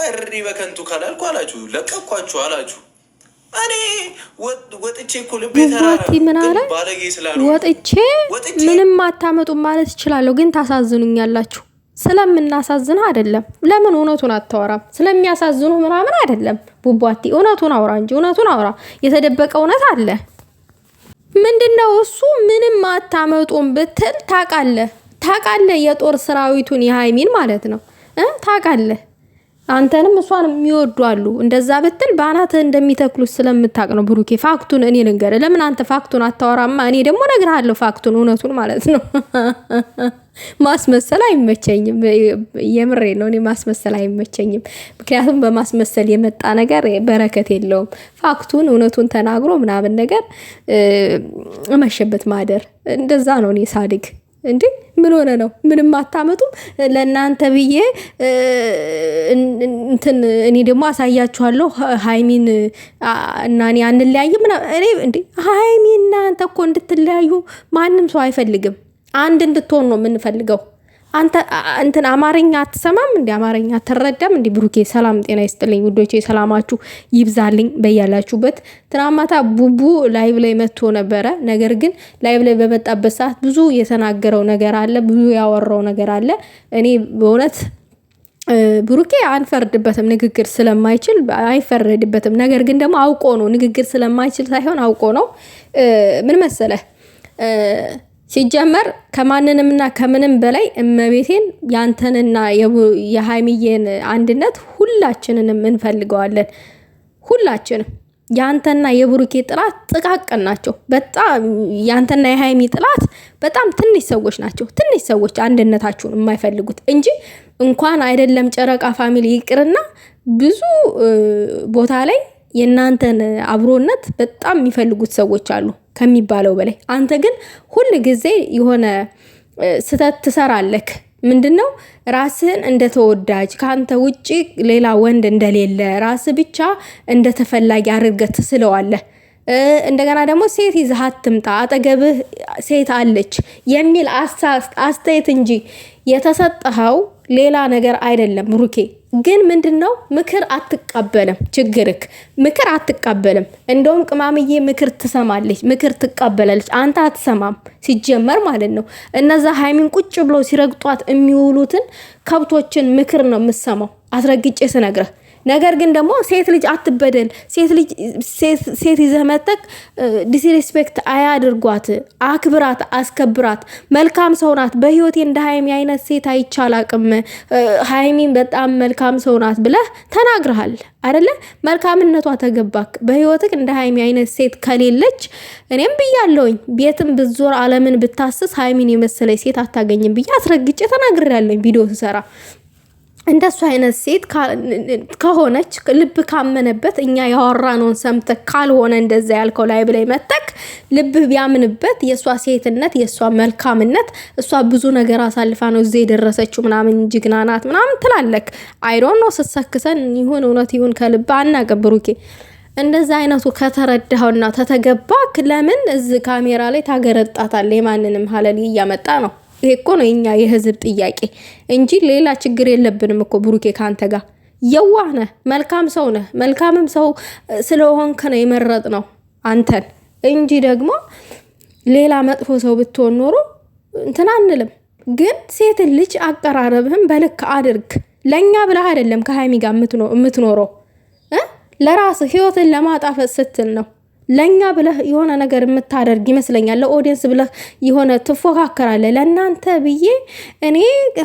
እሪ በከንቱ ካላልኩ አላችሁ ለቀኳችሁ አላችሁ። እኔ ወጥቼ እኮ ልቤ ተራራ ባለጌ ስላሉ ወጥቼ ምንም አታመጡም ማለት እችላለሁ፣ ግን ታሳዝኑኛላችሁ። ስለምናሳዝን አይደለም። ለምን እውነቱን አታወራም? ስለሚያሳዝኑ ምናምን አይደለም። ቡባቲ እውነቱን አውራ እንጂ እውነቱን አውራ። የተደበቀ እውነት አለ። ምንድነው እሱ? ምንም አታመጡም ብትል ታውቃለህ የጦር ሰራዊቱን የሃይሚን ማለት ነው ታውቃለህ። አንተንም እሷን የሚወዱ አሉ። እንደዛ ብትል ባናተ እንደሚተክሉት ስለምታቅ ነው። ብሩኬ ፋክቱን እኔ ልንገርህ። ለምን አንተ ፋክቱን አታወራማ? እኔ ደግሞ እነግርሃለሁ ፋክቱን፣ እውነቱን ማለት ነው። ማስመሰል አይመቸኝም። የምሬ ነው። እኔ ማስመሰል አይመቸኝም። ምክንያቱም በማስመሰል የመጣ ነገር በረከት የለውም። ፋክቱን እውነቱን ተናግሮ ምናምን ነገር መሸበት ማደር እንደዛ ነው። እኔ ሳድግ እንዴ ምን ሆነ ነው? ምንም አታመጡም ለእናንተ ብዬ እንትን እኔ ደግሞ አሳያችኋለሁ። ሃይሚን እና እኔ አንለያይም። እኔ እንዴ ሃይሚና አንተ እኮ እንድትለያዩ ማንም ሰው አይፈልግም። አንድ እንድትሆን ነው የምንፈልገው። አንተ እንትን አማርኛ አትሰማም እንዴ? አማርኛ አትረዳም እንዴ? ብሩኬ ሰላም ጤና ይስጥልኝ ውዶቼ፣ ሰላማችሁ ይብዛልኝ በያላችሁበት። ትናማታ ቡቡ ላይቭ ላይ መጥቶ ነበረ። ነገር ግን ላይቭ ላይ በመጣበት ሰዓት ብዙ የተናገረው ነገር አለ፣ ብዙ ያወራው ነገር አለ። እኔ በእውነት ብሩኬ አንፈርድበትም፣ ንግግር ስለማይችል አይፈረድበትም። ነገር ግን ደግሞ አውቆ ነው፣ ንግግር ስለማይችል ሳይሆን አውቆ ነው። ምን መሰለህ ሲጀመር ከማንንምና ከምንም በላይ እመቤቴን ያንተንና የሃይሚዬን አንድነት ሁላችንንም እንፈልገዋለን። ሁላችንም ያንተና የብሩኬ ጥላት ጥቃቅን ናቸው። በጣም ያንተና የሃይሚ ጥላት በጣም ትንሽ ሰዎች ናቸው። ትንሽ ሰዎች አንድነታችሁን የማይፈልጉት እንጂ እንኳን አይደለም ጨረቃ ፋሚሊ ይቅርና ብዙ ቦታ ላይ የናንተን አብሮነት በጣም የሚፈልጉት ሰዎች አሉ ከሚባለው በላይ። አንተ ግን ሁሉ ጊዜ የሆነ ስተት ትሰራለክ። ምንድነው? ራስህን እንደተወዳጅ ካንተ ውጪ ሌላ ወንድ እንደሌለ ራስ ብቻ እንደተፈላጊ አድርገህ ትስለዋለህ። እንደገና ደግሞ ሴት ይዘህ አትምጣ፣ አጠገብህ ሴት አለች የሚል አስተያየት እንጂ የተሰጠኸው ሌላ ነገር አይደለም። ብሩኬ ግን ምንድነው? ምክር አትቀበልም። ችግርክ ምክር አትቀበልም። እንደውም ቅማምዬ ምክር ትሰማለች፣ ምክር ትቀበላለች። አንተ አትሰማም ሲጀመር ማለት ነው። እነዛ ሃይሚን ቁጭ ብለው ሲረግጧት የሚውሉትን ከብቶችን ምክር ነው የምሰማው አስረግጬ ስነግረህ። ነገር ግን ደግሞ ሴት ልጅ አትበደል፣ ሴት ይዘህ መተክ ዲስሪስፔክት አያድርጓት፣ አክብራት፣ አስከብራት። መልካም ሰው ናት። በህይወቴ እንደ ሃይሚ አይነት ሴት አይቻላቅም፣ ሃይሚን በጣም መልካም ሰው ናት ብለህ ተናግረሃል አይደለ? መልካምነቷ ተገባክ። በህይወትክ እንደ ሃይሚ አይነት ሴት ከሌለች እኔም ብያለሁኝ፣ ቤትም ብዞር ዓለምን ብታስስ ሃይሚን የመሰለች ሴት አታገኝም ብዬ አስረግጬ ተናግሬያለሁኝ ቪዲዮ ስሰራ። እንደሱ አይነት ሴት ከሆነች ልብ ካመነበት እኛ ያወራነውን ሰምተህ ካልሆነ እንደዛ ያልከው ላይ ብላይ መተክ ልብ ቢያምንበት የሷ ሴትነት የሷ መልካምነት እሷ ብዙ ነገር አሳልፋ ነው እዚህ የደረሰችው ምናምን ጅግና ናት ምናምን ትላለክ። አይ ዶንት ኖ ሰሰክሰን ይሁን እውነት ይሁን ከልብ አናቀብሩኬ። እንደዛ አይነቱ ከተረዳውና ተተገባክ ለምን እዚህ ካሜራ ላይ ታገረጣታለህ? የማንንም ሀለል እያመጣ ነው። ይሄ እኮ ነው የኛ የህዝብ ጥያቄ እንጂ ሌላ ችግር የለብንም እኮ። ብሩኬ ካንተ ጋር የዋህ ነህ፣ መልካም ሰው ነህ። መልካምም ሰው ስለሆንክ ነው የመረጥነው አንተን እንጂ ደግሞ ሌላ መጥፎ ሰው ብትሆን ኖሮ እንትን አንልም። ግን ሴት ልጅ አቀራረብህም በልክ አድርግ። ለኛ ብለህ አይደለም ከሃይሚ ጋር የምትኖረው ለራስህ ህይወትን ለማጣፈጥ ስትል ነው። ለኛ ብለህ የሆነ ነገር የምታደርግ ይመስለኛል። ለኦዲየንስ ብለህ የሆነ ትፎካከራለህ። ለእናንተ ብዬ እኔ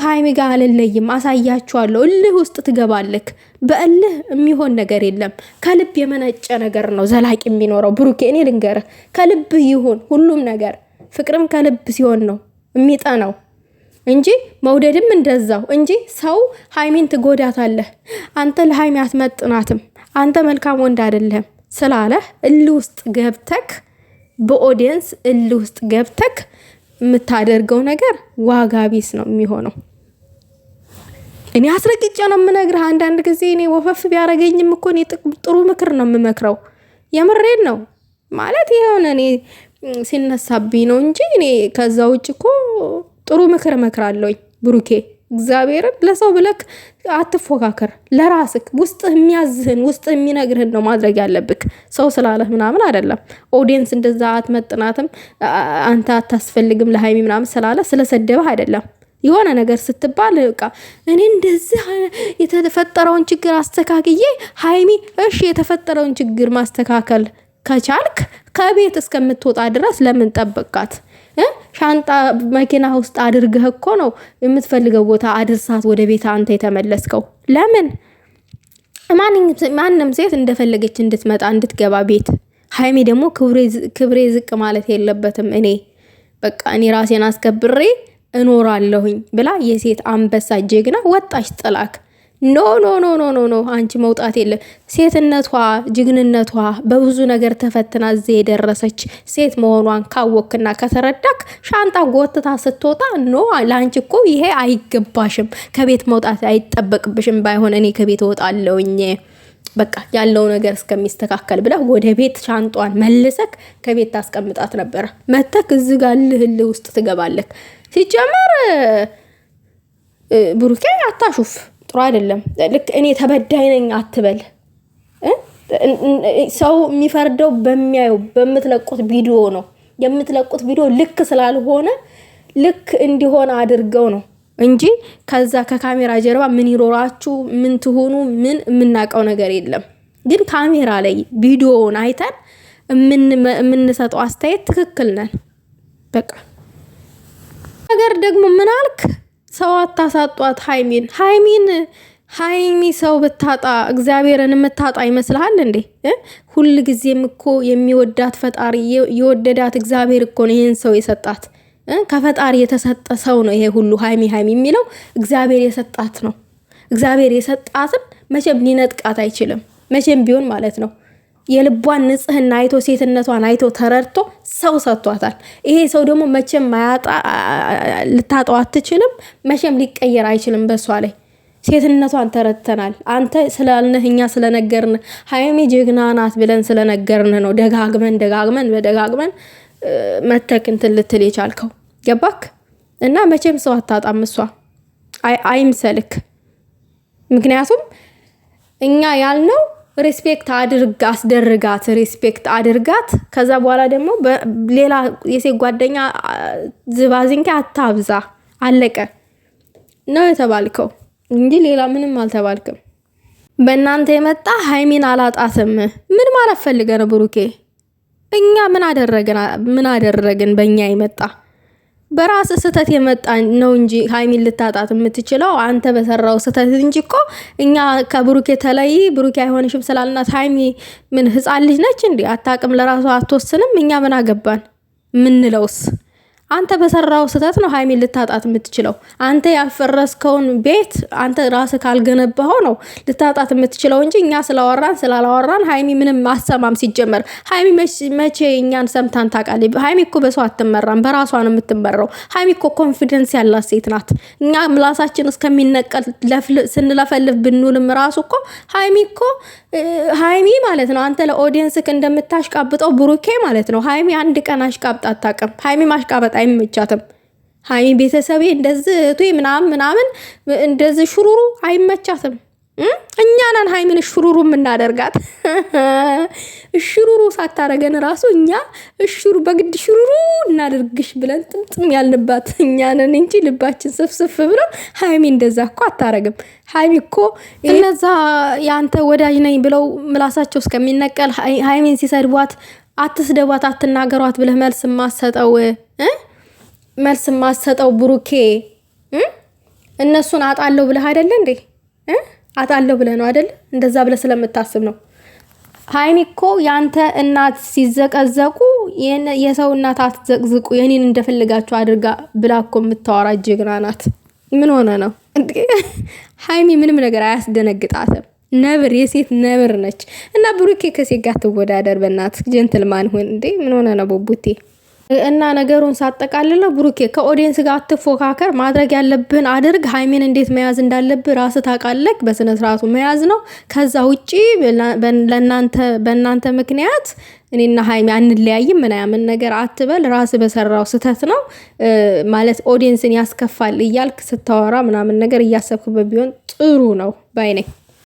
ሃይሚ ጋር አልለይም፣ አሳያችኋለሁ። እልህ ውስጥ ትገባለክ። በእልህ የሚሆን ነገር የለም። ከልብ የመነጨ ነገር ነው ዘላቂ የሚኖረው። ብሩኬ እኔ ልንገርህ፣ ከልብ ይሁን ሁሉም ነገር። ፍቅርም ከልብ ሲሆን ነው የሚጠናው እንጂ መውደድም እንደዛው እንጂ ሰው ሃይሚን ትጎዳታለህ፣ አንተ ለሃይሚ አትመጥናትም፣ አንተ መልካም ወንድ አይደለም ስላለህ እልህ ውስጥ ገብተክ በኦዲየንስ እልህ ውስጥ ገብተክ የምታደርገው ነገር ዋጋ ቢስ ነው የሚሆነው። እኔ አስረግጬ ነው የምነግርህ። አንዳንድ ጊዜ እኔ ወፈፍ ቢያረገኝም እኮ እኔ ጥሩ ምክር ነው የምመክረው። የምሬን ነው ማለት የሆነ እኔ ሲነሳብኝ ነው እንጂ እኔ ከዛ ውጭ እኮ ጥሩ ምክር እመክራለሁኝ። ብሩኬ እግዚአብሔርን ለሰው ብለክ አትፎካከር። ለራስክ ውስጥ የሚያዝህን ውስጥ የሚነግርህን ነው ማድረግ ያለብክ። ሰው ስላለህ ምናምን አይደለም። ኦዲየንስ እንደዛ አትመጥናትም፣ አንተ አታስፈልግም ለሃይሚ ምናምን ስላለ ስለሰደበህ አይደለም። የሆነ ነገር ስትባል በቃ እኔ እንደዚህ የተፈጠረውን ችግር አስተካክዬ ሃይሚ እሺ የተፈጠረውን ችግር ማስተካከል ከቻልክ ከቤት እስከምትወጣ ድረስ ለምን ጠበቃት? ሻንጣ መኪና ውስጥ አድርገህ እኮ ነው የምትፈልገው ቦታ አድርሳት ወደ ቤት አንተ የተመለስከው። ለምን ማንም ሴት እንደፈለገች እንድትመጣ እንድትገባ ቤት። ሃይሚ ደግሞ ክብሬ ዝቅ ማለት የለበትም። እኔ በቃ እኔ ራሴን አስከብሬ እኖራለሁኝ ብላ የሴት አንበሳ ጀግና ወጣች ጥላክ። ኖ ኖ ኖ ኖ ኖ ኖ አንቺ መውጣት የለም። ሴትነቷ ጅግንነቷ በብዙ ነገር ተፈትና እዚህ የደረሰች ሴት መሆኗን ካወክና ከተረዳክ ሻንጣ ጎትታ ስትወጣ ኖ ለአንቺ እኮ ይሄ አይገባሽም፣ ከቤት መውጣት አይጠበቅብሽም፣ ባይሆን እኔ ከቤት እወጣለሁኝ በቃ ያለው ነገር እስከሚስተካከል ብላ ወደ ቤት ሻንጧን መልሰክ ከቤት ታስቀምጣት ነበር። መተክ እዚህ ጋር ልህል ውስጥ ትገባለክ። ሲጀመር ብሩኬ አታሹፍ፣ ጥሩ አይደለም። ልክ እኔ ተበዳይ ነኝ አትበል። ሰው የሚፈርደው በሚያየው በምትለቁት ቪዲዮ ነው። የምትለቁት ቪዲዮ ልክ ስላልሆነ ልክ እንዲሆን አድርገው ነው እንጂ ከዛ ከካሜራ ጀርባ ምን ይሮራችሁ ምን ትሆኑ ምን የምናውቀው ነገር የለም። ግን ካሜራ ላይ ቪዲዮውን አይተን የምንሰጠው አስተያየት ትክክል ነን። በቃ ነገር ደግሞ ምን አልክ? ሰው አታሳጧት ሃይሚ ሰው ብታጣ እግዚአብሔርን የምታጣ ይመስልሃል እንዴ? ሁል ጊዜም እኮ የሚወዳት ፈጣሪ የወደዳት እግዚአብሔር እኮ ነው ይሄን ሰው የሰጣት። ከፈጣሪ የተሰጠ ሰው ነው ይሄ ሁሉ ሃይሚ የሚለው እግዚአብሔር የሰጣት ነው። እግዚአብሔር የሰጣትን መቼም ሊነጥቃት አይችልም፣ መቼም ቢሆን ማለት ነው። የልቧን ንጽህና አይቶ ሴትነቷን አይቶ ተረድቶ ሰው ሰጥቷታል። ይሄ ሰው ደግሞ መቼም ልታጣው አትችልም፣ መቼም ሊቀየር አይችልም። በሷ ላይ ሴትነቷን ተረድተናል። አንተ ስላልነህ እኛ ስለነገርን ሃይሚ ጀግና ናት ብለን ስለነገርን ነው ደጋግመን መተክ እንትን ልትል የቻልከው። ገባክ? እና መቼም ሰው አታጣም እሷ አይምሰልክ። ምክንያቱም እኛ ያልነው ሪስፔክት አድርጋት። ከዛ በኋላ ደግሞ ሌላ የሴት ጓደኛ ዝባዝንኬ አታብዛ። አለቀ ነው የተባልከው እንጂ ሌላ ምንም አልተባልክም። በእናንተ የመጣ ሃይሚን አላጣትም ምን ማለት ፈልገ ነው ብሩኬ? እኛ ምን አደረግን? በእኛ የመጣ በራስ ስተት የመጣ ነው እንጂ ሃይሚን ልታጣት የምትችለው አንተ በሰራው ስተት እንጂ እኮ እኛ ከብሩኬ ተለይ ብሩኬ አይሆንሽም ስላልናት ሃይሚ ምን ህፃን ልጅ ነች እንዴ? አታቅም፣ ለራሷ አትወስንም። እኛ ምን አገባን? ምንለውስ አንተ በሰራው ስተት ነው ሃይሚን ልታጣት የምትችለው። አንተ ያፈረስከውን ቤት አንተ ራስ ካልገነባው ነው ልታጣት የምትችለው እንጂ እኛ ስላላወራን ሃይሚ ምንም ማሰማም። ሲጀመር ሃይሚ መቼ እኛን ሰምታን ታውቃለች? ሃይሚ እኮ በሰው አትመራም፣ በራሷ ነው የምትመራው። ሃይሚ እኮ ኮንፊደንስ ያላት ሴት ናት። እኛ ምላሳችን እስከሚነቀል ስንለፈልፍ ብንውልም ራሱ እኮ ሃይሚ ማለት ነው አንተ ለኦዲየንስክ እንደምታሽቃብጠው ብሩኬ ማለት ነው። ሃይሚ አንድ ቀን አሽቃብጣ አታውቅም። ሃይሚ ማሽቃበጥ አይመቻትም። ሃይሚ ቤተሰቤ እንደዚህ እህቴ ምናምን እንደዚህ ሽሩሩ አይመቻትም። እኛ ነን ሃይሚን ሽሩሩ የምናደርጋት። ሽሩሩ ሳታረገን ራሱ እኛ በግድ ሽሩሩ እናደርግሽ ብለን ጥምጥም ያልንባት እኛ ነን እንጂ ልባችን ስፍስፍ ብሎ ሃይሚ እንደዛ እኮ አታረግም። ሃይሚ እኮ እነዛ ያንተ ወዳጅ ነኝ ብለው ምላሳቸው እስከሚነቀል ሃይሚን ሲሰድቧት አትስደቧት፣ አትናገሯት ብለህ መልስ ማሰጠው ብሩኬ እነሱን አጣለው ብለህ አይደለ እንዴ? አጣለው ብለህ ነው አይደል? እንደዛ ብለህ ስለምታስብ ነው። ሃይሚ እኮ ያንተ እናት ሲዘቀዘቁ የሰው እናት አትዘቅዝቁ የኔን እንደፈልጋችሁ አድርጋ ብላ እኮ የምታወራ ጀግና ናት። ምን ሆነ ነው ሃይሚ ምንም ነገር አያስደነግጣትም። ነብር የሴት ነብር ነች። እና ብሩኬ ከሴት ጋር ትወዳደር በእናት ጀንትልማን ሁን እንዴ! ምን ሆነ ነው ቦቡቴ? እና ነገሩን ሳጠቃልለው ብሩኬ ከኦዲየንስ ጋር አትፎካከር። ማድረግ ያለብህን አድርግ። ሀይሜን እንዴት መያዝ እንዳለብህ ራስህ ታውቃለህ። በስነ ስርዓቱ መያዝ ነው። ከዛ ውጪ በእናንተ ምክንያት እኔና ሀይሜ አንለያይም ምናምን ነገር አትበል። ራስህ በሰራው ስህተት ነው ማለት ኦዲየንስን ያስከፋል እያልክ ስታወራ ምናምን ነገር እያሰብክበት ቢሆን ጥሩ ነው ባይ ነኝ።